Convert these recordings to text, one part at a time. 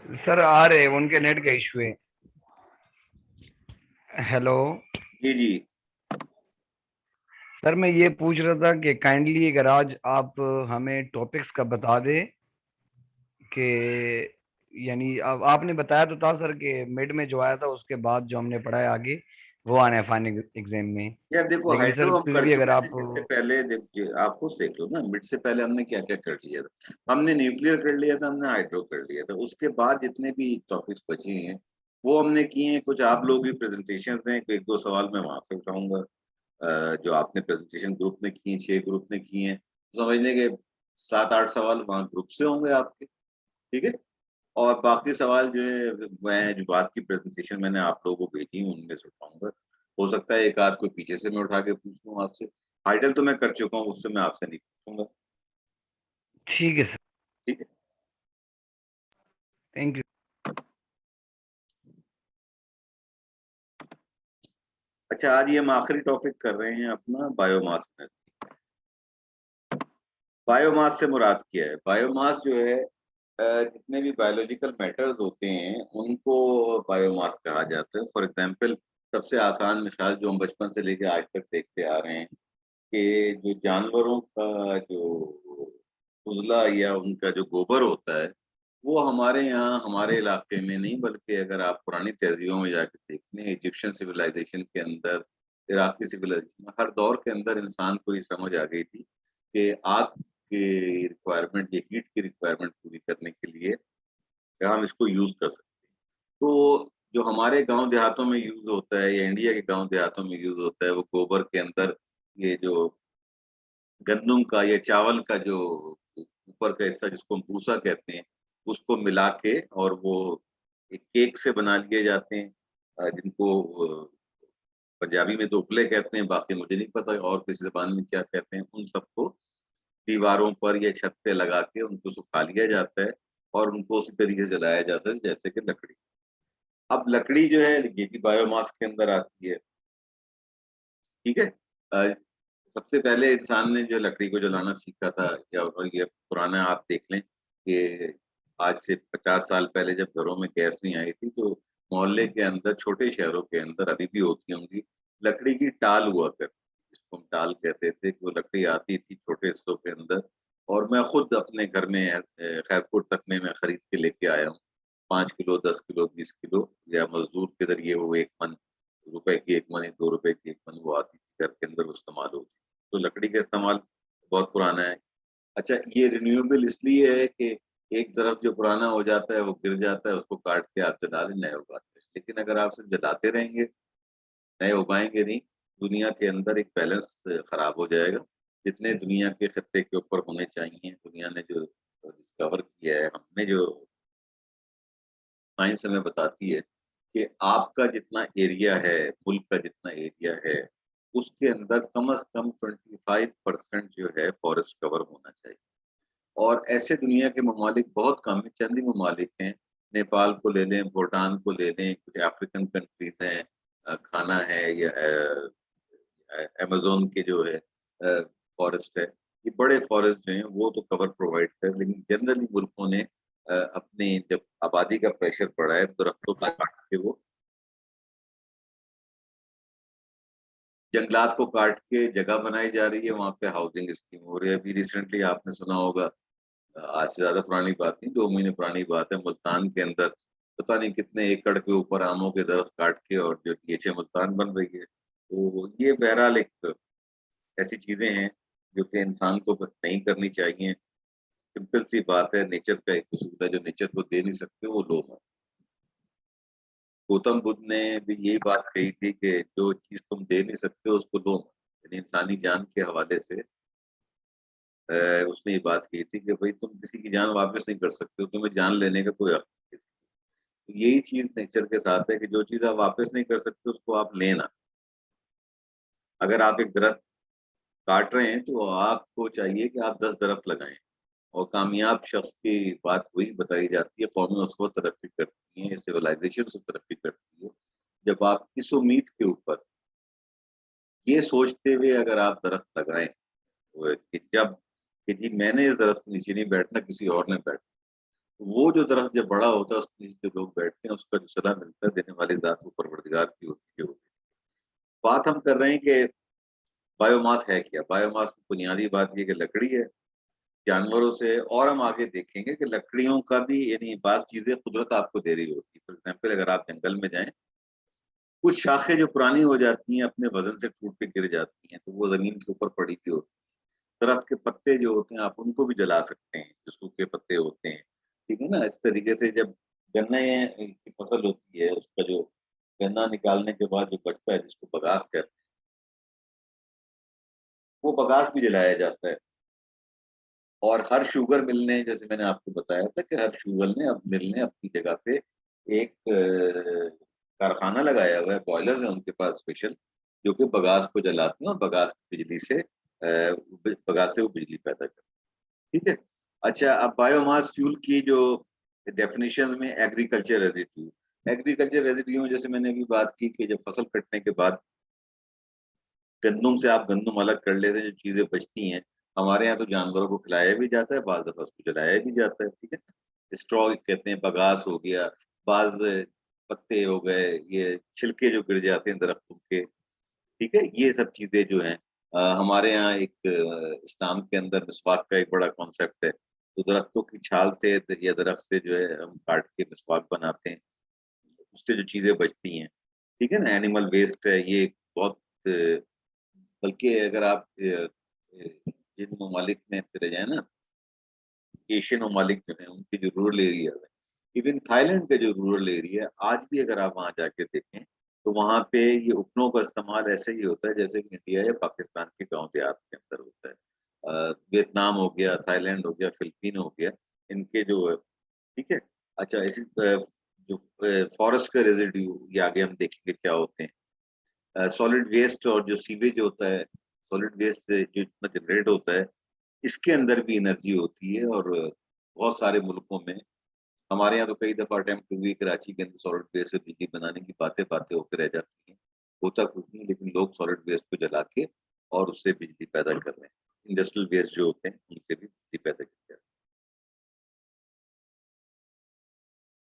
Sir आ रहे उनके net का इशू है। हेलो। जी जी। सर मैं ये पूछ रहा था कि काइंडली अगर आज आप हमें टॉपिक्स का बता दें कि यानी अब आपने बताया तो था सर कि मिड में जो आया था उसके बाद जो हमने पढ़ा है आगे वो आना है फाइनल एग्जाम में। यार देखो, लेकिन सर हाइड्रो हम फिर कर भी अगर चुके थे आप मिड से पहले। आप खुद देख लो ना, मिड से पहले हमने क्या क्या कर लिया था। हमने न्यूक्लियर कर लिया था, हमने हाइड्रो कर लिया था। उसके बाद जितने भी टॉपिक्स बचे हैं वो हमने किए हैं। कुछ आप लोग भी प्रेजेंटेशन हैं, एक दो सवाल मैं वहां से उठाऊंगा। जो आपने प्रेजेंटेशन ग्रुप में की है, 6 ग्रुप ने किए हैं, तो समझ लें कि 7-8 सवाल वहाँ ग्रुप से होंगे आपके। ठीक है। और बाकी सवाल जो है, मैं जो बात की प्रेजेंटेशन मैंने आप लोगों को भेजी उनमें से उठाऊंगा। हो सकता है एक आध कोई पीछे से मैं उठा के पूछ लूँ आपसे। टाइटल तो मैं कर चुका हूँ, उससे मैं आपसे नहीं पूछूंगा। ठीक है सर। ठीक है। Thank you. अच्छा, आज ये हम आखिरी टॉपिक कर रहे हैं अपना बायोमास में। बायोमास से मुराद क्या है? बायोमास जो है, जितने भी बायोलॉजिकल मैटर्स होते हैं उनको बायोमास कहा जाता है। फॉर एग्जाम्पल, सबसे आसान मिसाल जो हम बचपन से लेकर आज तक देखते आ रहे हैं कि जो जानवरों का जो उजला या उनका जो गोबर होता है, वो हमारे यहाँ हमारे इलाके में नहीं, बल्कि अगर आप पुरानी तहजीबों में जाकर देख लें, इजिप्शियन सिविलाइजेशन के अंदर, इराकी सिविलाइजेशन में, हर दौर के अंदर इंसान को ये समझ आ गई थी कि आग की रिक्वायरमेंट या हीट की रिक्वायरमेंट पूरी करने के लिए हम इसको यूज कर सकते हैं। तो जो हमारे गांव देहातों में यूज होता है या इंडिया के गांव देहातों में यूज होता है, वो गोबर के अंदर ये जो गंदुम का या चावल का जो ऊपर का हिस्सा जिसको हम भूसा कहते हैं, उसको मिला के, और वो एक केक से बना लिए जाते हैं, जिनको पंजाबी में तो उपले कहते हैं, बाकी मुझे नहीं पता और किसी जबान में क्या कहते हैं। उन सबको दीवारों पर या छत पे लगा के उनको सुखा लिया जाता है और उनको उसी तरीके से जलाया जाता है जैसे कि लकड़ी। अब लकड़ी जो है ये भी बायोमास के अंदर आती है। ठीक है। सबसे पहले इंसान ने जो लकड़ी को जलाना सीखा था, या और ये पुराना आप देख लें कि आज से 50 साल पहले जब घरों में गैस नहीं आई थी, तो मोहल्ले के अंदर, छोटे शहरों के अंदर अभी भी होती होंगी, लकड़ी की टाल हुआ करती, जिसको हम टाल कहते थे, कि वो लकड़ी आती थी छोटे हिस्सों के अंदर। और मैं खुद अपने घर में खैरपुर तक में मैं खरीद के लेके आया हूँ। 5 किलो, 10 किलो, 20 किलो, या मजदूर के जरिए वो 1 मन, रुपए की 1 मन, 2 रुपए की 1 मन वो आती थी घर के अंदर, वो इस्तेमाल होती। तो लकड़ी का इस्तेमाल बहुत पुराना है। अच्छा, ये रिन्यूएबल इसलिए है कि एक तरफ जो पुराना हो जाता है वो गिर जाता है, उसको काट के आप जला लें, नए उगाते हैं। लेकिन अगर आप सिर्फ जलाते रहेंगे, नए उगाएंगे नहीं, दुनिया के अंदर एक बैलेंस खराब हो जाएगा। जितने दुनिया के खत्ते के ऊपर होने चाहिए, दुनिया ने जो डिस्कवर किया है, हमने जो, साइंस हमें बताती है कि आपका जितना एरिया है, मुल्क का जितना एरिया है, उसके अंदर कम से कम 25% जो है फॉरेस्ट कवर होना चाहिए। और ऐसे दुनिया के ममालिक बहुत कम है, चंद ही ममालिक हैं। नेपाल को ले लें, भूटान को ले लें, कुछ अफ्रीकन कंट्रीज हैं, खाना है, या अमेजोन के जो है फॉरेस्ट है। ये बड़े फॉरेस्ट जो हैं वो तो कवर प्रोवाइड कर, लेकिन जनरली मुल्कों ने अपने जब आबादी का प्रेशर पड़ा है, दरख्तों को काट के वो जंगलात को काट के जगह बनाई जा रही है, वहां पे हाउसिंग स्कीम हो रही है। अभी रिसेंटली आपने सुना होगा, आज से ज्यादा पुरानी बात नहीं, 2 महीने पुरानी बात है, मुल्तान के अंदर पता नहीं कितने एकड़ के ऊपर आमों के दरख्त काट के और जो नीचे मुल्तान बन रही है। तो ये बहरहाल एक ऐसी चीजें हैं जो कि इंसान को नहीं करनी चाहिए। सिंपल सी बात है, नेचर का एक उसूल है, जो नेचर को दे नहीं सकते वो लो मत। गौतम बुद्ध ने भी यही बात कही थी कि जो चीज तुम दे नहीं सकते उसको लो मत। यानी इंसानी जान के हवाले से उसने ये बात कही थी कि भाई तुम किसी की जान वापस नहीं कर सकते हो, तुम्हें जान लेने का कोई हक नहीं। तो यही चीज नेचर के साथ है कि जो चीज आप वापस नहीं कर सकते उसको आप लेना। अगर आप एक दरख्त काट रहे हैं तो आपको चाहिए कि आप 10 दरख्त लगाएं। और कामयाब शख्स की बात वही बताई जाती है, कौमें उस वक्त तरक्की करती हैं, सिविलाइजेशन से तरक्की करती है, जब आप इस उम्मीद के ऊपर, ये सोचते हुए अगर आप दरख्त लगाएं कि जब, कि जी मैंने इस दरख्त के नीचे नहीं बैठना, किसी और ने बैठना। वो जो दरख्त जब बड़ा होता है उसके नीचे जो लोग बैठते हैं उसका जो सदा मिलता है देने वाली जात वो परवरदिगार की होती है। बात हम कर रहे हैं कि बायोमास है क्या। बायोमास की बुनियादी बात ये कि लकड़ी है जानवरों से, और हम आगे देखेंगे कि लकड़ियों का भी यानी बात चीजें कुदरत आपको दे रही होती है। फॉर एग्जाम्पल अगर आप जंगल में जाएं, कुछ शाखें जो पुरानी हो जाती हैं अपने वजन से टूट के गिर जाती हैं तो वो जमीन के ऊपर पड़ी हुई होती है। दरख्त के पत्ते जो होते हैं आप उनको भी जला सकते हैं, जो सूखे पत्ते होते हैं, ठीक है ना। इस तरीके से जब गन्ने की फसल होती है उसका जो गन्ना निकालने के बाद जो बचता है जिसको बगास कहते हैं, वो बगास भी जलाया जाता है। और हर शुगर मिल ने, जैसे मैंने आपको बताया था कि हर शुगर ने अब मिल ने अपनी जगह पे एक कारखाना लगाया हुआ है, बॉयलर है उनके पास स्पेशल, जो कि बगास को जलाते हैं और बगास की बिजली से बगास से वो बिजली पैदा करते हैं, ठीक है। अच्छा, अब बायोमास फ्यूल की जो डेफिनेशन में एग्रीकल्चर रेजिड्यू, एग्रीकल्चर रेजिड्यू में जैसे मैंने अभी बात की कि जब फसल कटने के बाद गंदुम से आप गंदुम अलग कर लेते हैं, जो चीजें बचती हैं, हमारे यहाँ तो जानवरों को खिलाया भी जाता है, बाज दफा उसको जलाया भी जाता है, ठीक है। स्ट्रॉ कहते हैं, बगास हो गया, बाज पत्ते हो गए, ये छिलके जो गिर जाते हैं दरख्तों के, ठीक है, ये सब चीजें जो हैं हमारे यहाँ एक इस्लाम के अंदर मिसवाक का एक बड़ा कॉन्सेप्ट है। तो दरख्तों की छाल से या दरख्त से जो है हम काट के मिसवाक बनाते हैं, उससे जो चीजें बचती हैं, ठीक है ना। एनिमल वेस्ट है ये बहुत बल्कि अगर आप जिन ममालिक में चले जाए ना, एशियन ममालिक जो है उनके जो रूरल एरिया है, इवन थाईलैंड का जो रूरल एरिया है, आज भी अगर आप वहाँ जाके देखें तो वहाँ पे ये उपनों का इस्तेमाल ऐसे ही होता है जैसे कि इंडिया या पाकिस्तान के गांव देहात के अंदर होता है। वियतनाम हो गया, थाईलैंड हो गया, फिलीपीन हो गया, इनके जो ठीक है। अच्छा, इसी जो फॉरेस्ट का रेजिड्यू ये आगे हम देखेंगे क्या होते हैं। सॉलिड वेस्ट और जो सीवेज होता है, सॉलिड वेस्ट जो इतना जनरेट होता है, इसके अंदर भी एनर्जी होती है। और बहुत सारे मुल्कों में, हमारे यहाँ तो कई दफा अटेम्प्ट हुई कराची के अंदर सॉलिड वेस्ट से बिजली बनाने की, बातें बातें होकर रह जाती हैं, होता कुछ नहीं, लेकिन लोग सॉलिड वेस्ट को जला के और उससे बिजली पैदा कर रहे हैं। इंडस्ट्रियल वेस्ट जो होते हैं उनसे भी बिजली पैदा की जाती है।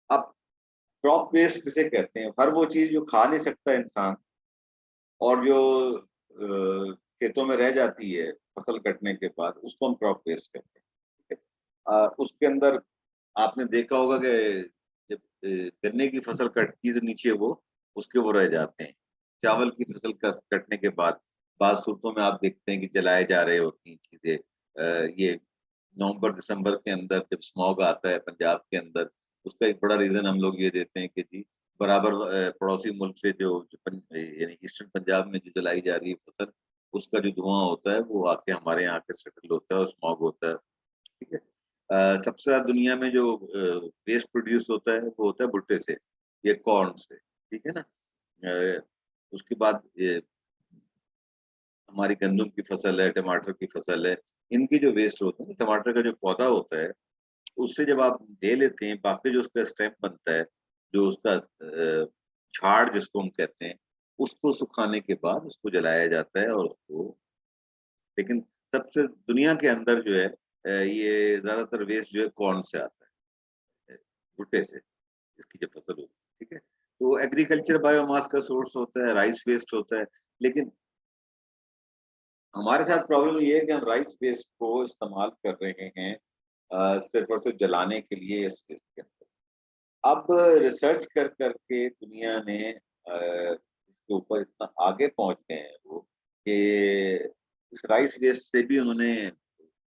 अब क्रॉप वेस्ट किसे कहते हैं? हर वो चीज जो खा नहीं सकता इंसान और जो खेतों में रह जाती है फसल कटने के बाद, उसको हम क्रॉप वेस्ट कहते हैं, ठीक है। उसके अंदर आपने देखा होगा कि जब गन्ने की फसल कटती है तो नीचे वो उसके वो रह जाते हैं। चावल की फसल कटने के बाद बाद सूरतों में आप देखते हैं कि जलाए जा रहे होती हैं चीजें। ये नवंबर दिसंबर के अंदर जब स्मॉग आता है पंजाब के अंदर, उसका एक बड़ा रीजन हम लोग ये देते हैं कि जी बराबर पड़ोसी मुल्क से यानी ईस्टर्न पंजाब में जो जलाई जा रही है फसल, उसका जो धुआं होता है वो आके हमारे यहाँ आके सेटल होता है और स्मॉग होता है, ठीक है। सबसे ज्यादा दुनिया में जो वेस्ट प्रोड्यूस होता है वो होता है भुट्टे से, ये कॉर्न से, ठीक है ना। अ, उसके बाद ये हमारी गंदम की फसल है, टमाटर की फसल है, इनकी जो वेस्ट होते हैं, टमाटर का जो पौधा होता है उससे जब आप दे लेते हैं, बाकी जो उसका स्टेम बनता है, जो उसका झाड़ जिसको हम कहते हैं, उसको सुखाने के बाद उसको जलाया जाता है और उसको, लेकिन सबसे दुनिया के अंदर जो है ये ज्यादातर वेस्ट जो है कॉर्न से आता है, भुट्टे से, इसकी जो फसल होती है, ठीक है। तो एग्रीकल्चर बायोमास का सोर्स होता है, राइस वेस्ट होता है, लेकिन हमारे साथ प्रॉब्लम ये है कि हम राइस वेस्ट को इस्तेमाल कर रहे हैं सिर्फ और सिर्फ जलाने के लिए इस वेस्ट के अंदर। अब रिसर्च कर करके दुनिया ने इसके ऊपर इतना आगे पहुंच गए हैं वो कि इस राइस वेस्ट से भी उन्होंने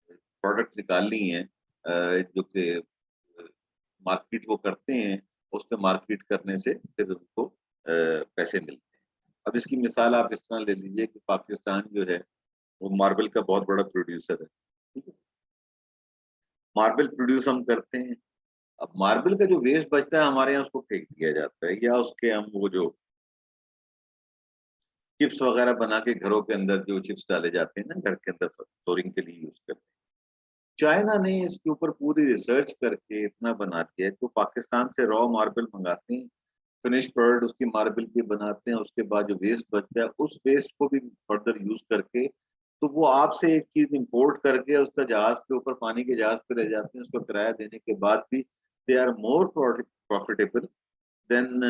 प्रोडक्ट निकाल ली हैं, जो कि मार्केट वो करते हैं, उसके मार्केट करने से फिर उनको पैसे मिलते हैं। अब इसकी मिसाल आप इस तरह ले लीजिए कि पाकिस्तान जो है वो मार्बल का बहुत बड़ा प्रोड्यूसर है, ठीक है। मार्बल प्रोड्यूस हम करते हैं, अब मार्बल का जो वेस्ट बचता है हमारे यहाँ उसको फेंक दिया जाता है, या उसके हम वो जो चिप्स वगैरह बना के घरों के अंदर जो चिप्स डाले जाते हैं ना घर के अंदर फ्लोरिंग के लिए यूज करते हैं। चाइना ने इसके ऊपर पूरी रिसर्च करके इतना बना दिया है तो पाकिस्तान से रॉ मार्बल मंगाते हैं, फिनिश प्रोडक्ट उसकी मार्बल की बनाते हैं, उसके बाद जो वेस्ट बचता है उस वेस्ट को भी फर्दर यूज करके, तो वो आपसे एक चीज इंपोर्ट करके उसका जहाज के ऊपर, पानी के जहाज पे ले जाते हैं, उसको किराया देने के बाद भी they are more profitable than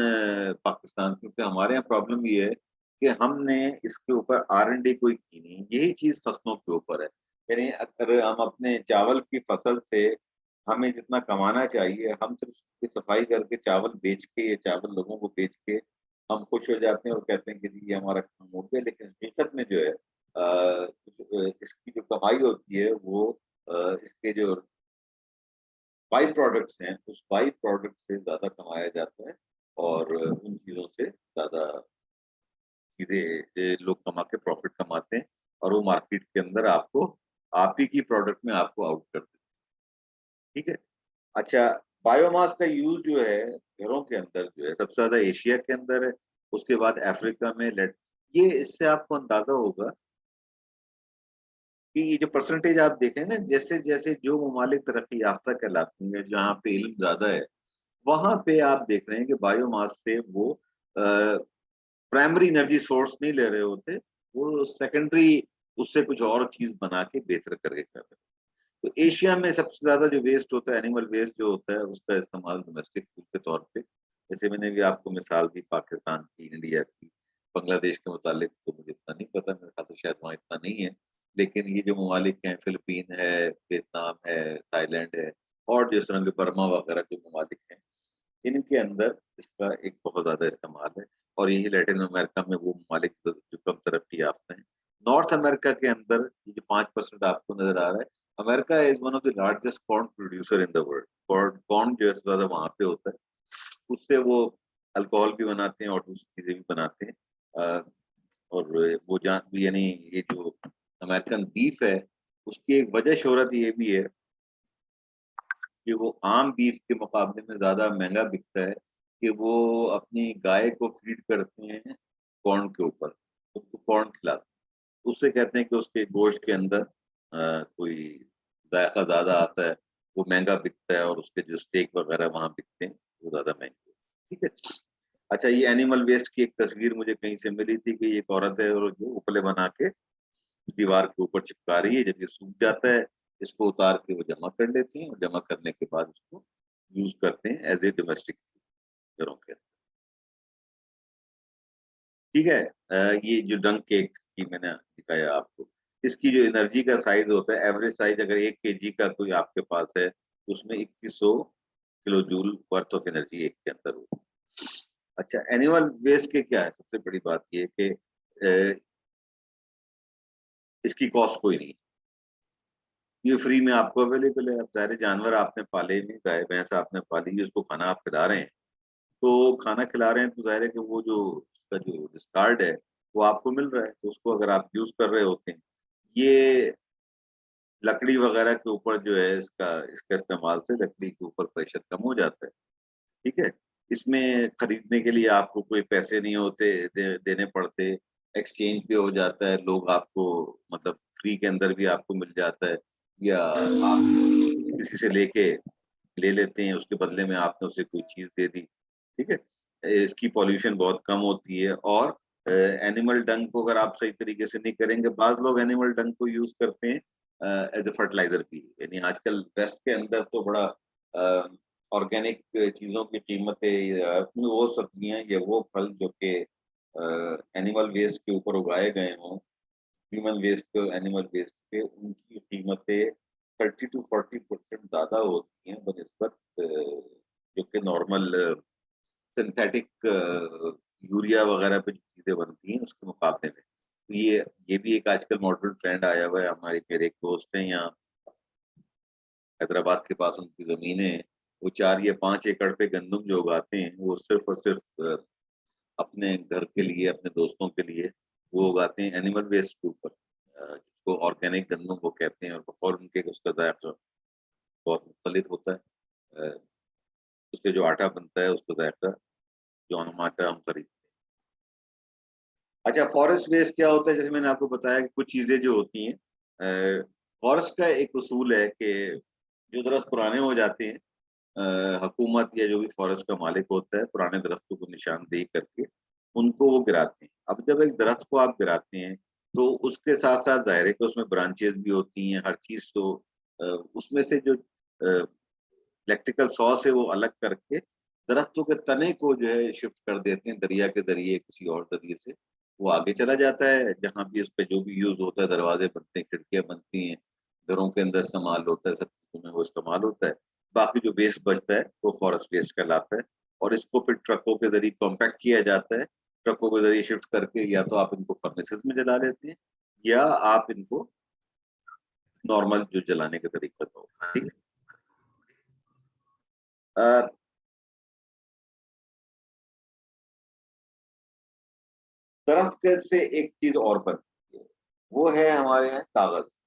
Pakistan, क्योंकि हमारे यहाँ प्रॉब्लम ये है कि हमने इसके ऊपर R&D कोई की नहीं। यही चीज फसलों के ऊपर है। यानी अगर हम अपने चावल की फसल से हमें जितना कमाना चाहिए, हम सिर्फ उसकी सफाई करके चावल बेच के या चावल लोगों को बेच के हम खुश हो जाते हैं और कहते हैं कि जी ये हमारा काम हो गया। लेकिन हकीकत में जो है इसकी जो कमाई होती है वो इसके जो बाई प्रोडक्ट्स हैं, उस बाई प्रोडक्ट से ज्यादा कमाया जाता है और उन चीजों से ज्यादा सीधे लोग कमा के प्रॉफिट कमाते हैं और वो मार्केट के अंदर आपको आप ही की प्रोडक्ट में आपको आउट कर देते हैं। ठीक है। अच्छा, बायोमास का यूज जो है घरों के अंदर जो है सबसे ज्यादा एशिया के अंदर है, उसके बाद अफ्रीका में लेट। ये इससे आपको अंदाजा होगा कि ये जो परसेंटेज आप देख रहे हैं ना, जैसे जैसे जो ममालिक तरक्की याफ्ता कहलाती है, जहाँ पे इल्म ज्यादा है, वहां पे आप देख रहे हैं कि बायोमास से वो प्राइमरी एनर्जी सोर्स नहीं ले रहे होते, वो सेकेंडरी उससे कुछ और चीज बना के बेहतर करके कर रहे हैं। तो एशिया में सबसे ज्यादा जो वेस्ट होता है, एनिमल वेस्ट जो होता है, उसका इस्तेमाल डोमेस्टिक फूड के तौर पे, जैसे मैंने भी आपको मिसाल दी पाकिस्तान की, इंडिया की। बांग्लादेश के मुतालिक तो मुझे इतना नहीं पता, मेरे ख्याल से शायद वहाँ इतना नहीं है। लेकिन ये जो ममालिक हैं, फिलीपीन है, वियतनाम है, थाईलैंड है, और जिस तरह के बर्मा वगैरह जो ममालिक हैं, इनके अंदर इसका एक बहुत ज्यादा इस्तेमाल है। और यही लैटिन अमेरिका में वो ममालिक जो कम तरक्की याफ्ता हैं। नॉर्थ अमेरिका के अंदर ये जो 5% आपको नजर आ रहा है, America is one of the largest corn producer in the world. Corn जो है सबसे ज्यादा वहां पे होता है, उससे वो अल्कोहल भी बनाते हैं और दूसरी चीजें भी बनाते हैं। और वो जान यानी ये जो अमेरिकन बीफ है, उसकी एक वजह शोहरत ये भी है कि वो आम बीफ के मुकाबले में ज्यादा महंगा बिकता है, कि वो अपनी गाय को फीड करते हैं कॉर्न के ऊपर, उसको कॉर्न खिलाते हैं। उससे कहते हैं कि उसके गोश्त के अंदर कोई जायका ज्यादा आता है, वो महंगा बिकता है, और उसके जो स्टेक वगैरह वहां बिकते हैं वो ज्यादा महंगे। ठीक है। अच्छा, ये एनिमल वेस्ट की एक तस्वीर मुझे कहीं से मिली थी कि एक औरत है और जो उपले बना के दीवार के ऊपर चिपका रही है। जब ये सूख जाता है, इसको उतार के वो जमा कर लेती हैं, और जमा करने के बाद उसको यूज करते हैं एज ए डोमेस्टिक फूड घरों के अंदर। ठीक है। ये जो डंक केक की मैंने दिखाया आपको, इसकी जो एनर्जी का साइज होता है, एवरेज साइज अगर 1 kg का कोई आपके पास है, उसमें 2100 kilo joule worth of energy एक के अंदर होती है। अच्छा, एनिमल वेस्ट के क्या है, सबसे बड़ी बात ये कि इसकी कॉस्ट कोई नहीं, ये फ्री में आपको अवेलेबल है। अब सारे जानवर आपने पाले नहीं, गाय भैंस आपने पाली, उसको खाना आप खिला रहे हैं, तो खाना खिला रहे हैं तो जाहिर है कि वो जो उसका जो डिस्कार्ड है वो आपको मिल रहा है, तो उसको अगर आप यूज कर रहे होते हैं, ये लकड़ी वगैरह के ऊपर जो है इसका इसका इस्तेमाल से लकड़ी के ऊपर प्रेशर कम हो जाता है। ठीक है। इसमें खरीदने के लिए आपको कोई पैसे नहीं होते, देने पड़ते, एक्सचेंज भी हो जाता है, लोग आपको मतलब फ्री के अंदर भी आपको मिल जाता है, या आप किसी से लेके ले लेते हैं, उसके बदले में आपने उसे कोई चीज दे दी। ठीक है। इसकी पॉल्यूशन बहुत कम होती है। और एनिमल डंग को अगर आप सही तरीके से नहीं करेंगे, बाज लोग एनिमल डंग को यूज करते हैं एज ए फर्टिलाइजर भी। यानी आजकल वेस्ट के अंदर तो बड़ा ऑर्गेनिक चीजों की कीमतें, वो सब्जियां या वो फल जो कि एनिमल वेस्ट के ऊपर उगाए गए हों, ह्यूमन वेस्ट एनिमल वेस्ट पे, उनकी कीमतें 30 to 40% ज्यादा होती हैं बनस्बत जो कि नॉर्मल सिंथेटिक यूरिया वगैरह पे जो चीजें बनती हैं उसके मुकाबले में। तो ये भी एक आजकल मॉडर्न ट्रेंड आया हुआ है। हमारे मेरे एक दोस्त हैं यहाँ हैदराबाद के पास, उनकी जमीनें हैं, वो 4 या 5 एकड़ पे गंदम जो उगाते हैं, वो सिर्फ और सिर्फ अपने घर के लिए, अपने दोस्तों के लिए वो उगाते हैं एनिमल वेस्ट के ऊपर, जिसको ऑर्गेनिक गंदम वो कहते हैं, और बकौल उनके उसका जायका बहुत मुख्तलिफ होता है। अ, उससे जो आटा बनता है उसका जायका, जो हम आटा हम खरीदते हैं। अच्छा, फॉरेस्ट वेस्ट क्या होता है, जैसे मैंने आपको बताया कि कुछ चीजें जो होती हैं, फॉरेस्ट का एक उसूल है कि जो दरख्त पुराने हो जाते हैं, हुकूमत या जो भी फॉरेस्ट का मालिक होता है, पुराने दरख्तों को निशानदेही करके उनको वो गिराते हैं। अब जब एक दरख्त को आप गिराते हैं, तो उसके साथ साथ जाहिर है कि उसमें ब्रांचेस भी होती हैं, हर चीज तो उसमें से जो इलेक्ट्रिकल सॉ से वो अलग करके दरख्तों के तने को जो है शिफ्ट कर देते हैं दरिया के जरिए, किसी और जरिए से वो आगे चला जाता है, जहाँ भी उस पे जो भी यूज होता है, दरवाजे बनते हैं, खिड़कियां बनती हैं, घरों के अंदर इस्तेमाल होता है, सब चीजों में वो इस्तेमाल होता है। बाकी जो वेस्ट बचता है वो फॉरेस्ट वेस्ट कहलाता है, और इसको फिर ट्रकों के जरिए कॉम्पैक्ट किया जाता है, ट्रकों के जरिए शिफ्ट करके या तो आप इनको फर्नेसेस में जला लेते हैं, या आप इनको नॉर्मल जो जलाने का तरीका था, ठीक है। दरख्त से एक चीज और बनती है, वो है हमारे यहाँ कागज।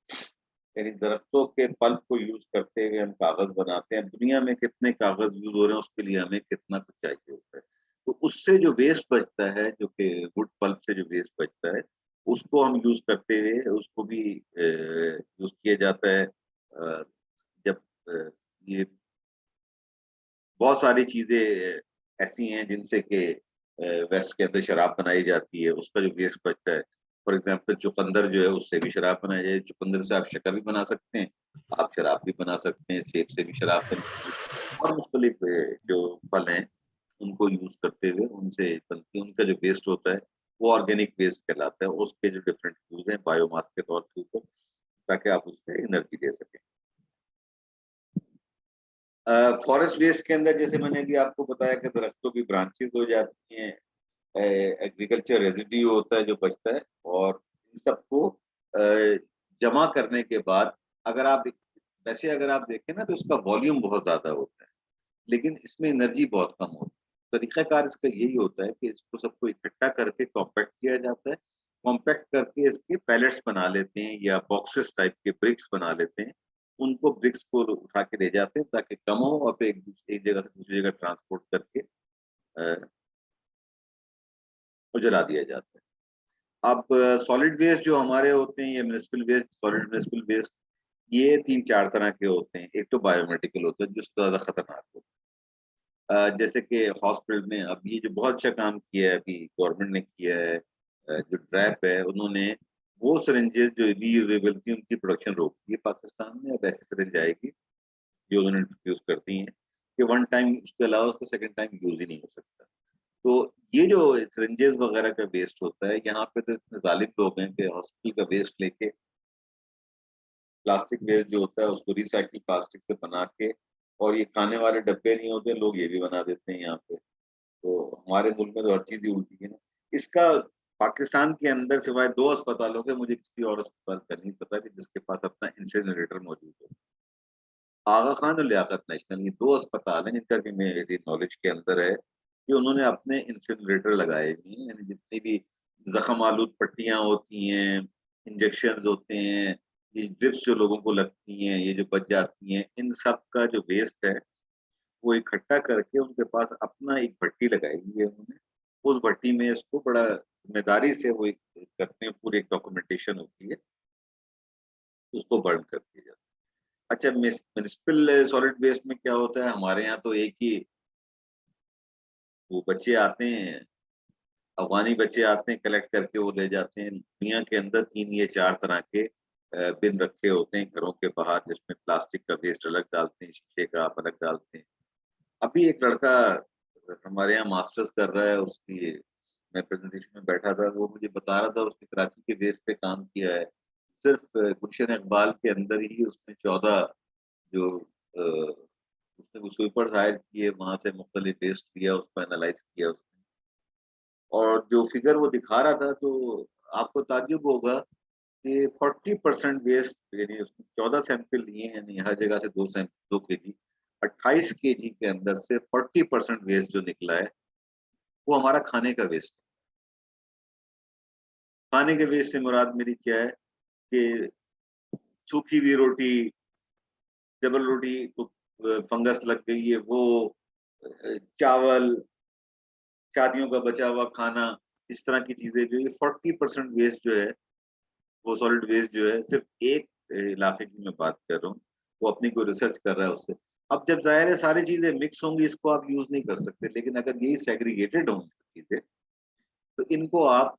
यानी दरख्तों के पल्प को यूज करते हुए हम कागज बनाते हैं। दुनिया में कितने कागज यूज हो रहे हैं उसके लिए हमें कितना कुछ चाहिए होता है। तो उससे जो वेस्ट बचता है, जो कि वुड पल्प से जो वेस्ट बचता है, उसको हम यूज करते हुए उसको भी यूज किया जाता है। जब ये बहुत सारी चीजें ऐसी हैं जिनसे कि वेस्ट के अंदर शराब बनाई जाती है, उसका जो वेस्ट बचता है, फॉर एग्जाम्पल चुकंदर जो है उससे भी शराब बनाई जाए, चुकंदर से आप शक्कर भी बना सकते हैं, आप शराब भी बना सकते हैं, सेब से भी शराब बनती है, और मुख्तलिफ जो फल हैं उनको यूज करते हुए उनसे बनती है। उनका जो वेस्ट होता है वो ऑर्गेनिक वेस्ट कहलाता है, उसके जो डिफरेंट यूज हैं बायोमास के तौर के ऊपर, ताकि आप उससे एनर्जी दे सकें। फॉरेस्ट वेस्ट के अंदर जैसे मैंने भी आपको बताया कि दरख्तों की ब्रांचेस हो जाती हैं, एग्रीकल्चर रेजिड्यू होता है जो बचता है, और इन सबको जमा करने के बाद, अगर आप वैसे अगर आप देखें ना तो इसका वॉल्यूम बहुत ज्यादा होता है, लेकिन इसमें एनर्जी बहुत कम होती है। तरीकाकार इसका यही होता है कि इसको सबको इकट्ठा करके कॉम्पैक्ट किया जाता है, कॉम्पैक्ट करके इसके पैलेट्स बना लेते हैं या बॉक्सेस टाइप के ब्रिक्स बना लेते हैं, उनको ब्रिक्स को उठा के ले जाते हैं ताकि कम हो, और फिर एक जगह से दूसरी जगह ट्रांसपोर्ट करके वो जला दिया जाता है। अब सॉलिड वेस्ट जो हमारे होते हैं, ये municipal waste, solid municipal waste, ये 3-4 तरह के होते हैं। एक तो बायोमेडिकल होता है जो सबसे ज्यादा खतरनाक होता है। जैसे कि हॉस्पिटल में अब ये जो बहुत अच्छा काम किया है अभी गवर्नमेंट ने किया है, जो ड्रैप है उन्होंने वो सिरिंजेस जो रीयूजेबल थी उनकी प्रोडक्शन रोक दी है पाकिस्तान में। अब ऐसी सिरिंज आएगी जो उन्होंने इंट्रोड्यूस कर दी है कि वन टाइम, उसके अलावा उसका सेकंड टाइम यूज ही नहीं हो सकता। तो ये जो सिरिंजेस वगैरह का वेस्ट होता है, यहाँ पे तो इतने जालिम लोग हैं कि हॉस्पिटल का वेस्ट लेके प्लास्टिक वेस्ट जो होता है उसको रिसाइकिल प्लास्टिक से बना के, और ये खाने वाले डब्बे नहीं होते, लोग ये भी बना देते हैं यहाँ पे। तो हमारे मुल्क में तो हर चीज ही उल्टी है ना। इसका पाकिस्तान के अंदर सिवाय 2 अस्पतालों के मुझे किसी और अस्पताल का नहीं पता कि जिसके पास अपना इंसिनरेटर मौजूद हो। आगा खान और लियाकत नेशनल, ये 2 अस्पताल हैं जिनका कि मेरी नॉलेज के अंदर है कि उन्होंने अपने इंसिनरेटर लगाए हुए हैं। यानी जितनी भी जख्म आलूद पट्टियां होती हैं, इंजेक्शन होते हैं, ये ड्रिप्स जो लोगों को लगती हैं, ये जो बच जाती हैं, इन सब का जो वेस्ट है वो इकट्ठा करके उनके पास अपना एक भट्टी लगाई हुई है उन्होंने। उस भट्टी में इसको बड़ा जिम्मेदारी से वो करते हैं, पूरी एक डॉक्यूमेंटेशन होती है, उसको बर्न कर दिया जाता है। अच्छा, म्युनिसिपल सॉलिड वेस्ट में क्या होता है, हमारे यहाँ तो एक ही वो बच्चे आते हैं, अफगानी बच्चे आते हैं, कलेक्ट करके वो ले जाते हैं। दुनिया के अंदर 3 या 4 तरह के बिन रखे होते हैं घरों के बाहर, जिसमें प्लास्टिक का वेस्ट अलग डालते हैं, शीशे का आप अलग डालते हैं। अभी एक लड़का हमारे यहाँ मास्टर्स कर रहा है, उसकी मैं प्रेजेंटेशन में बैठा था, वो मुझे बता रहा था उसने कराची के वेस्ट पे काम किया है। सिर्फ गुलशन इकबाल के अंदर ही उसने 14 जो उसने वो स्वीपर्स हायर किए, वहां से मुख्तलिफ वेस्ट लिया, उसको एनालाइज किया उसने, और जो फिगर वो दिखा रहा था तो आपको ताज्जुब होगा कि 40% वेस्ट, यानी उसने 14 सैंपल लिए, यानी हर जगह से 2 केजी, 28 केजी के अंदर से 40% वेस्ट जो निकला है वो हमारा खाने का वेस्ट। खाने के वेस्ट से मुराद मेरी क्या है कि सूखी हुई रोटी, डबल रोटी को फंगस लग गई है वो, चावल, शादियों का बचा हुआ खाना, इस तरह की चीजें जो ये 40% वेस्ट जो है, वो सॉलिड वेस्ट जो है, सिर्फ एक इलाके की मैं बात कर रहा हूँ, वो अपनी कोई रिसर्च कर रहा है उससे। अब जब जाहिर है सारी चीजें मिक्स होंगी, इसको आप यूज नहीं कर सकते, लेकिन अगर यही सेग्रीगेटेड होंगी चीजें तो इनको आप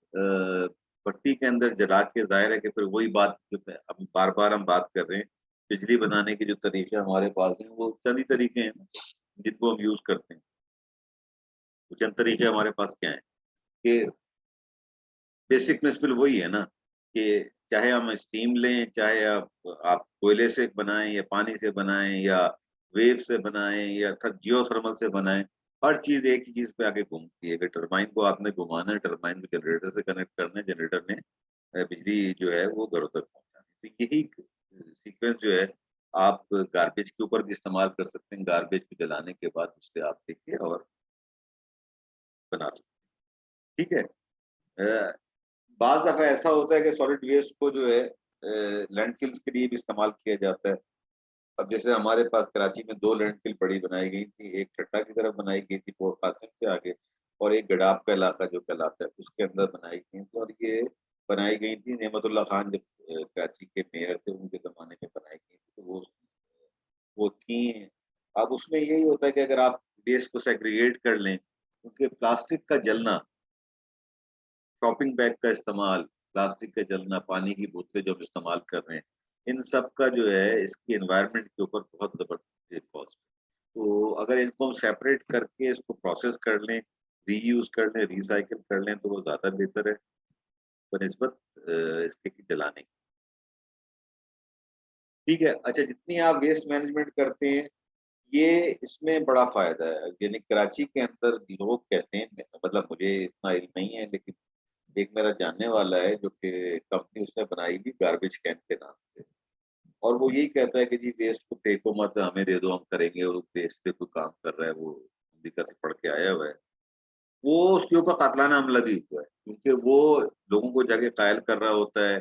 भट्टी के अंदर जला के, जाहिर है कि फिर वही बात जो अब बार बार हम बात कर रहे हैं बिजली बनाने के जो तरीके हमारे पास हैं वो चंद ही तरीके हैं जिनको हम यूज करते हैं। वो चंद तरीके हमारे पास क्या है कि बेसिक प्रिंसिपल वही है ना कि चाहे हम स्टीम लें, चाहे आप कोयले से बनाएं या पानी से बनाएं या वेव से बनाएं या जियोथर्मल से बनाएं, हर चीज एक ही चीज पे आके घूमती है कि टरबाइन को आपने घुमाना है, टरबाइन को जनरेटर से कनेक्ट करना है, जनरेटर ने बिजली जो है वो घरों तक पहुंचानी है। तो यही सीक्वेंस जो है आप गार्बेज के ऊपर भी इस्तेमाल कर सकते हैं। गार्बेज को जलाने के बाद उससे आप देखिए और बना सकते हैं। ठीक है। बाज़ दफ़ा ऐसा होता है कि सॉलिड वेस्ट को जो है लैंडफिल्स के लिए भी इस्तेमाल किया जाता है। अब जैसे हमारे पास कराची में 2 लैंडफिल बड़ी बनाई गई थी, एक ठट्टा की तरफ बनाई गई थी पोर्ट कासिम से आगे और एक गडाफ का इलाका जो कहलाता है उसके अंदर बनाई गई थी और ये बनाई गई थी नेमतुल्लाह खान जब कराची के मेयर थे उनके ज़माने में बनाई गई थी। तो वो थी। अब उसमें यही होता है कि अगर आप वेस्ट को सेग्रीगेट कर लें, क्योंकि प्लास्टिक का जलना, शॉपिंग बैग का इस्तेमाल, प्लास्टिक का जलना, पानी की बोतलें जो हम इस्तेमाल कर रहे हैं, इन सब का जो है इसकी एनवायरनमेंट के ऊपर बहुत ज़बरदस्त एक कॉस्ट है। तो अगर इनको हम सेपरेट करके इसको प्रोसेस कर लें, रीयूज़ कर लें, रिसाइकिल कर लें तो वो ज़्यादा बेहतर है बनिस्बत इसके कि जलाने की। ठीक है, अच्छा जितनी आप वेस्ट मैनेजमेंट करते हैं, ये इसमें बड़ा फ़ायदा है। यानी कराची के अंदर लोग कहते हैं मतलब मुझे इतना इल्म नहीं है लेकिन एक मेरा जानने वाला है जो कि कंपनी उसने बनाई थी गार्बेज कैन के नाम से और वो यही कहता है कि जी वेस्ट को फेंको मत, हमें दे दो हम करेंगे, और वेस्ट पे कोई काम कर रहा है, वो अमेरिका से पढ़ के आया हुआ है। वो उसके ऊपर कातलाना हमला भी हुआ है क्योंकि वो लोगों को जाके कायल कर रहा होता है।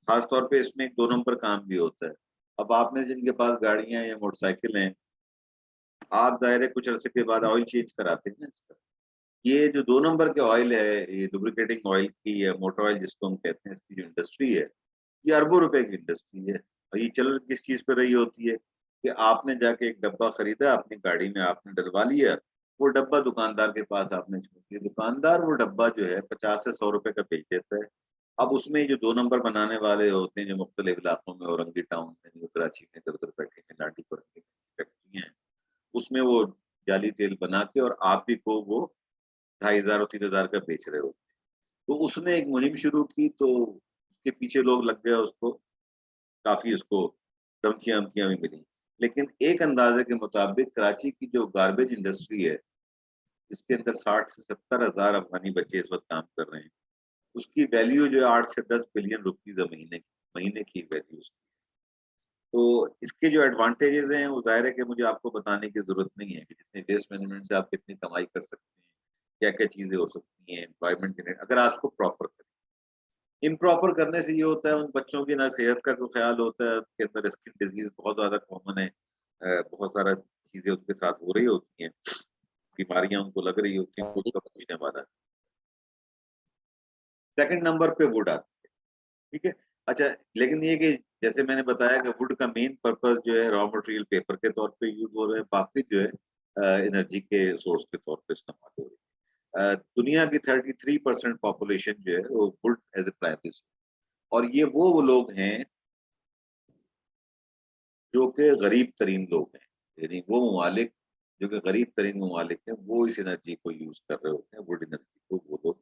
खास तौर पे इसमें एक 2 नंबर काम भी होता है। अब आपने जिनके पास गाड़ियां या मोटरसाइकिल हैं, आप ज़ाहिर है कुछ अरसे के बाद ऑयल चेंज कराते हैं ना इसका। ये जो 2 नंबर के ऑयल है, ये लुब्रिकेटिंग ऑयल की या मोटर ऑयल जिसको हम कहते हैं, इसकी जो इंडस्ट्री है, ये अरबों रुपए की इंडस्ट्री है। और ये चल किस चीज़ पे रही होती है कि आपने जाके एक डब्बा खरीदा, अपनी गाड़ी में आपने डलवा लिया, वो डब्बा दुकानदार के पास आपने छोड़ दिया। दुकानदार वो डब्बा जो है 50 से 100 रुपए का बेच देता है। अब उसमें जो 2 नंबर बनाने वाले होते हैं, जो मुख्तलिफ इलाकों में, औरंगी टाउन में, न्यू कराची में, इधर-उधर बैठे हैं, लाडीपुर में फैक्ट्रियाँ हैं, उसमें वो जाली तेल बना के और आप ही को वो 2,500 और 3,000 का बेच रहे हो। तो उसने एक मुहिम शुरू की तो उसके पीछे लोग लग गए, उसको काफ़ी उसको धमकियाँ-वमकियाँ भी मिली। लेकिन एक अंदाज़े के मुताबिक कराची की जो गार्बेज इंडस्ट्री है, इसके अंदर 60 से 70,000 अफ़गानी बच्चे इस वक़्त काम कर रहे हैं। उसकी वैल्यू जो है 8 से 10 बिलियन रुपीज़ महीने की वैल्यू उसकी। तो इसके जो एडवांटेजेज़ हैं, वो ज़ाहिर है कि मुझे आपको बताने की ज़रूरत नहीं है कि जितने वेस्ट मैनेजमेंट से आप कितनी कमाई कर सकते हैं, क्या-क्या चीज़ें हो सकती हैं, एम्प्लॉयमेंट जनरेट अगर आप उसको प्रॉपर करें। इम्प्रॉपर करने से ये होता है उन बच्चों की ना सेहत का कोई ख़्याल होता है, उनके अंदर स्किन डिज़ीज़ बहुत ज़्यादा कॉमन है। बहुत सारा चीज़ें उनके साथ हो रही होती हैं, बीमारियाँ उनको लग रही होती हैं, वो उसका पूछने वाला है। सेकंड नंबर पे वुड आती है, ठीक है? अच्छा, लेकिन ये कि जैसे मैंने बताया कि वुड का मेन पर्पज़ जो है रॉ मटेरियल पेपर के तौर पे यूज़ हो रहा है, बाकी जो है एनर्जी के सोर्स के तौर पे इस्तेमाल हो रही है। दुनिया की 33% पॉपुलेशन जो है वो वुड एज़ अ प्राइमरी और ये वो लोग हैं जो कि गरीब तरीन लोग हैं। यानी वो ममालिक जो कि गरीब तरीन ममालिक हैं, वो इस एनर्जी को यूज़ कर रहे होते हैं, वुड एनर्जी को वो लोग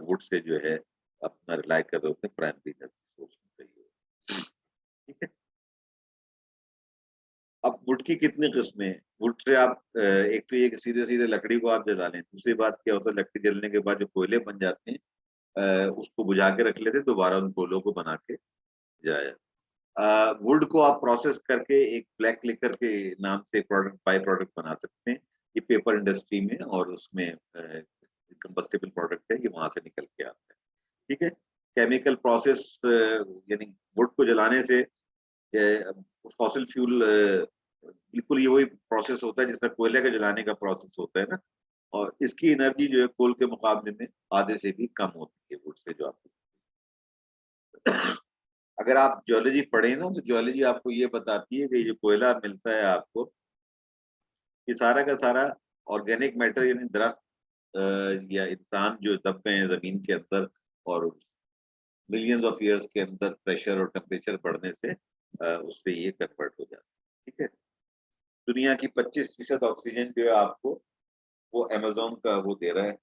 वुड से जो है अपना रिलाय कर रहे होते हैं प्राइमरी एनर्जी सोर्स में चाहिए। ठीक है? अब वुड की कितनी किस्में हैं? वुड से आप एक तो ये कि सीधे-सीधे लकड़ी को आप जला लें, दूसरी बात क्या होता है लकड़ी जलने के बाद जो कोयले बन जाते हैं उसको बुझा के रख लेते हैं, दोबारा उन कोयलों को बना के जाया वुड को आप प्रोसेस करके एक ब्लैक लिकर के नाम से प्रोडक्ट बाय प्रोडक्ट बना सकते हैं। ये पेपर इंडस्ट्री में और उसमें कंबस्टिबल प्रोडक्ट है, ये वहाँ से निकल के आता है। ठीक है? केमिकल प्रोसेस यानी वुड को जलाने से फॉसिल फ्यूल बिल्कुल ये वही प्रोसेस होता है जिसका कोयले के जलाने का प्रोसेस होता है ना और इसकी एनर्जी जो है कोल के मुकाबले में आधे से भी कम होती है वुड से जो आपको अगर आप जियोलॉजी पढ़े ना तो जियोलॉजी आपको ये बताती है कि ये जो कोयला मिलता है आपको, ये सारा का सारा ऑर्गेनिक मैटर यानी दरख्त या इंसान जो दब गए हैं ज़मीन के अंदर और मिलियंस ऑफ ईयर्स के अंदर प्रेशर और टेम्परेचर बढ़ने से उससे ये कन्वर्ट हो जाता है। ठीक है, दुनिया की 25% ऑक्सीजन जो है आपको वो अमेज़न का वो दे रहा है।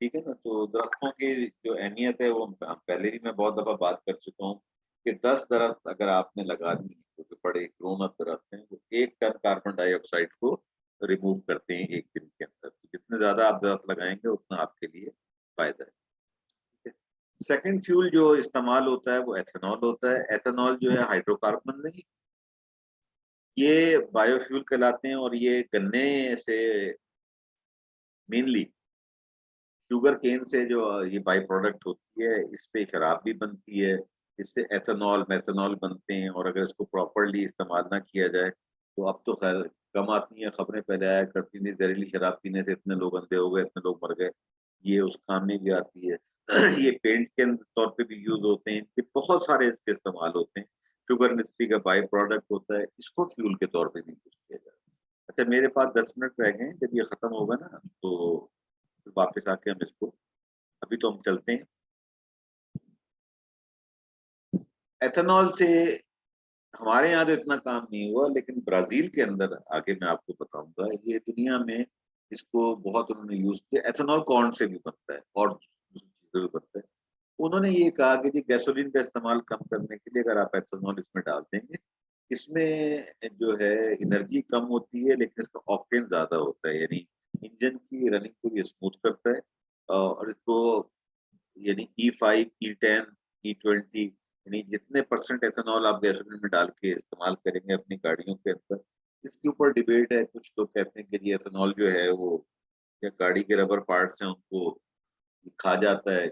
ठीक है ना, तो दरख्तों की जो अहमियत है वो हम पहले भी मैं बहुत दफा बात कर चुका हूँ कि 10 दरख्त अगर आपने लगा दिए तो बड़े ग्रोन अप दरख्त हैं, वो 1 टन कार्बन डाइऑक्साइड को रिमूव करते हैं एक दिन के अंदर। तो जितने ज्यादा आप दरख्त लगाएंगे उतना आपके लिए फायदा है। ठीक है? सेकंड फ्यूल जो इस्तेमाल होता है वो एथेनॉल होता है। एथेनॉल जो है हाइड्रोकार्बन नहीं, ये बायोफ्यूल कहलाते हैं और ये गन्ने से मेनली शुगर केन से जो ये बाई प्रोडक्ट होती है, इससे शराब भी बनती है, इससे एथेनॉल, मेथनॉल बनते हैं और अगर इसको प्रॉपर्ली इस्तेमाल ना किया जाए, तो अब तो खैर कम आती हैं खबरें, पहले आया करती थी जहरीली शराब पीने से इतने लोग अंधे हो गए, इतने लोग मर गए। ये उस काम में भी आती है। ये पेंट के तौर पे भी यूज़ होते हैं, इनके बहुत सारे इसके इस्तेमाल होते हैं। शुगर इंडस्ट्री का बाई प्रोडक्ट होता है, इसको फ्यूल के तौर पे भी यूज़ किया जाता है। अच्छा मेरे पास 10 मिनट रह गए हैं, जब ये खत्म होगा ना तो फिर वापस आके हम इसको, अभी तो हम चलते हैं। एथेनॉल से हमारे यहाँ तो इतना काम नहीं हुआ, लेकिन ब्राजील के अंदर आगे मैं आपको बताऊंगा, ये दुनिया में इसको बहुत उन्होंने यूज किया। एथेनॉल कॉर्न से भी बनता है और दूसरी चीजों से बनता है। उन्होंने ये कहा कि जी गैसोलीन का इस्तेमाल कम करने के लिए अगर आप एथेनॉल इसमें डाल देंगे, इसमें जो है एनर्जी कम होती है लेकिन इसका ऑक्टेन ज्यादा होता है, यानी इंजन की रनिंग को ये स्मूथ करता है। और इसको यानी E5, E10, E20, यानी जितने परसेंट एथेनॉल आप गैसोलीन में डाल के इस्तेमाल करेंगे अपनी गाड़ियों के अंदर, इसके ऊपर डिबेट है। कुछ लोग कहते हैं कि ये एथेनॉल जो है वो या गाड़ी के रबर पार्ट्स हैं उनको खा जाता है,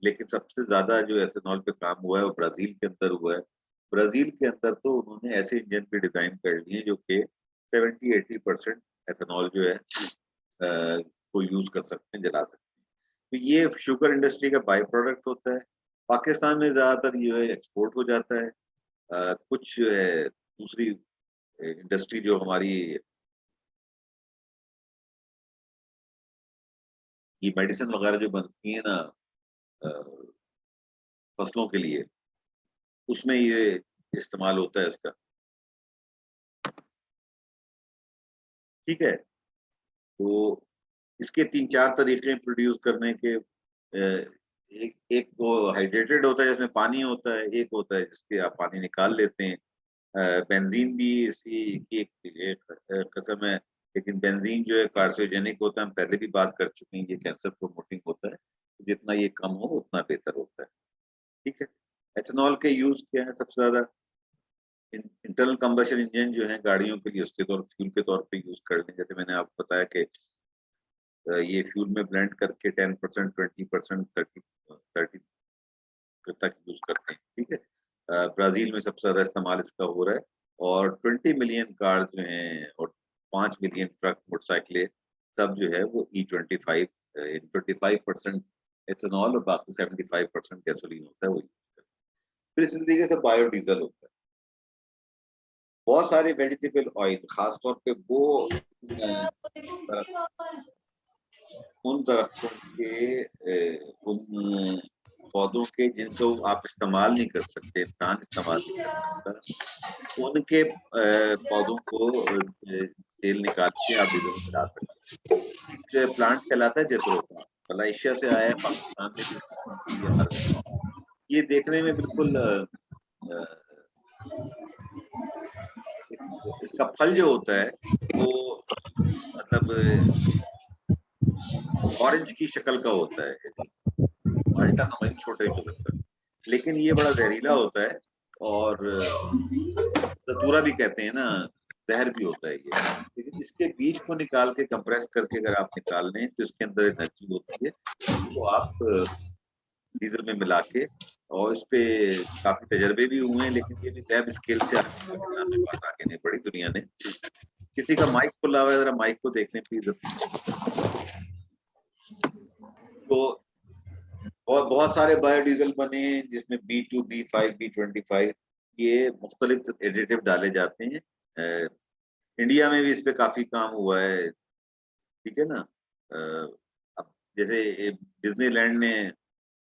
लेकिन सबसे ज्यादा जो एथेनॉल पे काम हुआ है वो ब्राजील के अंदर हुआ है। ब्राजील के अंदर तो उन्होंने ऐसे इंजन पे डिजाइन कर लिए जो कि 70-80% एथेनॉल जो है को यूज कर सकते हैं, जला सकते हैं। तो ये शुगर इंडस्ट्री का बाय प्रोडक्ट होता है। पाकिस्तान में ज्यादातर ये है एक्सपोर्ट हो जाता है। कुछ जो है दूसरी इंडस्ट्री जो हमारी ये मेडिसिन वगैरह जो बनती है ना अ, फसलों के लिए, उसमें ये इस्तेमाल होता है इसका। ठीक है, तो इसके 3-4 तरीके हैं प्रोड्यूस करने के। एक एक वो हाइड्रेटेड होता है जिसमें पानी होता है, एक होता है जिसके आप पानी निकाल लेते हैं। बेंजीन भी इसी की एक किस्म है, लेकिन बेंजीन जो है कार्सिनोजेनिक होता है, हम पहले भी बात कर चुके हैं, ये कैंसर प्रोमोटिंग होता है। तो जितना ये कम हो उतना बेहतर होता है। ठीक है, एथेनॉल के यूज क्या है सबसे ज्यादा? इंटरनल कंबशन इंजन जो है गाड़ियों के लिए उसके तौर फ्यूल के तौर पे यूज कर लें। जैसे मैंने आपको बताया कि ये फ्यूल में ब्लेंड करके 10%, 20%, 30 तक यूज करते हैं। ठीक है, ब्राजील में सबसे ज्यादा इस्तेमाल इसका हो रहा है और 20 मिलियन कार जो हैं और 5 मिलियन ट्रक मोटरसाइकिलें सब जो है वो E25 25% एथेनॉल और बाकी 75% गैसोलीन होता है वो यूज करते हैं। फिर इसी तरीके से बायोडीजल होता है। बहुत सारे वेजिटेबल ऑयल, खासतौर पे वो उन दरख्तों के उन पौधों के जिनको आप इस्तेमाल नहीं कर सकते, इंसान इस्तेमाल नहीं कर सकता, उनके पौधों को तेल निकाल के आप डीजल में डाल सकते हैं। जो प्लांट कहलाता है जेथरोफा, मलेशिया से आया है, पाकिस्तान में भी इसकी खेती है हर जगह। ये देखने में बिल्कुल अ, इसका फल जो होता है वो मतलब ऑरेंज की शक्ल का होता है, ऑरेंज का समझ छोटे कलर का, लेकिन ये बड़ा जहरीला होता है और धतूरा भी कहते हैं ना, जहर भी होता है ये। लेकिन इसके बीज को निकाल के कंप्रेस करके अगर आप निकाल लें तो इसके अंदर एनर्जी होती है, तो आप डीजल में मिला के, और इस पे काफी तजर्बे भी हुए हैं, लेकिन ये भी लैब स्केल से हमें बात आगे नहीं बढ़ी दुनिया ने। किसी का माइक खुला हुआ है, जरा माइक को देखने प्लीज। तो और बहुत सारे बायोडीजल बने हैं जिसमें B2, B5, B25 ये मुख्तलिफ एडिटिव डाले जाते हैं। इंडिया में भी इस पे काफी काम हुआ है। ठीक है ना, अब जैसे डिज्नीलैंड ने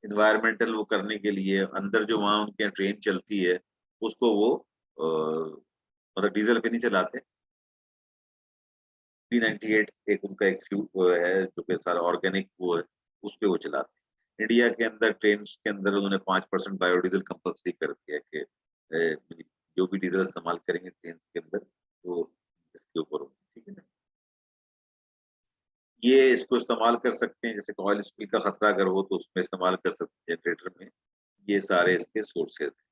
इन्वायरमेंटल वो करने के लिए अंदर जो वहाँ उनके ट्रेन चलती है, उसको वो मतलब डीजल पे नहीं चलाते। P98 एक उनका एक फ्यूल है जो कि सारा ऑर्गेनिक वो है, उस पे वो चलाते हैं। इंडिया के अंदर ट्रेन के अंदर उन्होंने 5% बायोडीजल कंपल्सरी कर दिया कि जो भी डीजल इस्तेमाल करेंगे ट्रेन के अंदर तो इसके ऊपर होगा, ठीक है ना। ये इसको इस्तेमाल कर सकते हैं, जैसे ऑयल स्पिल का खतरा अगर हो तो उसमें इस्तेमाल कर सकते हैं जनरेटर में। ये सारे इसके सोर्सेज हैं।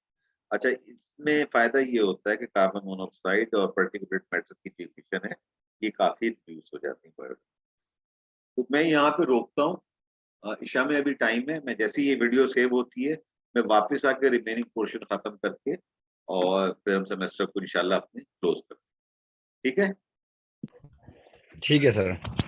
अच्छा, इसमें फायदा ये होता है कि कार्बन मोनोऑक्साइड और पार्टिकुलेट मैटर की जो इमिशन है ये काफी रिड्यूस हो जाती है। तो मैं यहाँ पे रोकता हूँ। ईशा में अभी टाइम है, मैं जैसे ही ये वीडियो सेव होती है मैं वापस आके रिमेनिंग पोर्शन खत्म करके और फिर हम सेमेस्टर को इंशाल्लाह अपने क्लोज करते हैं, ठीक है। ठीक है सर।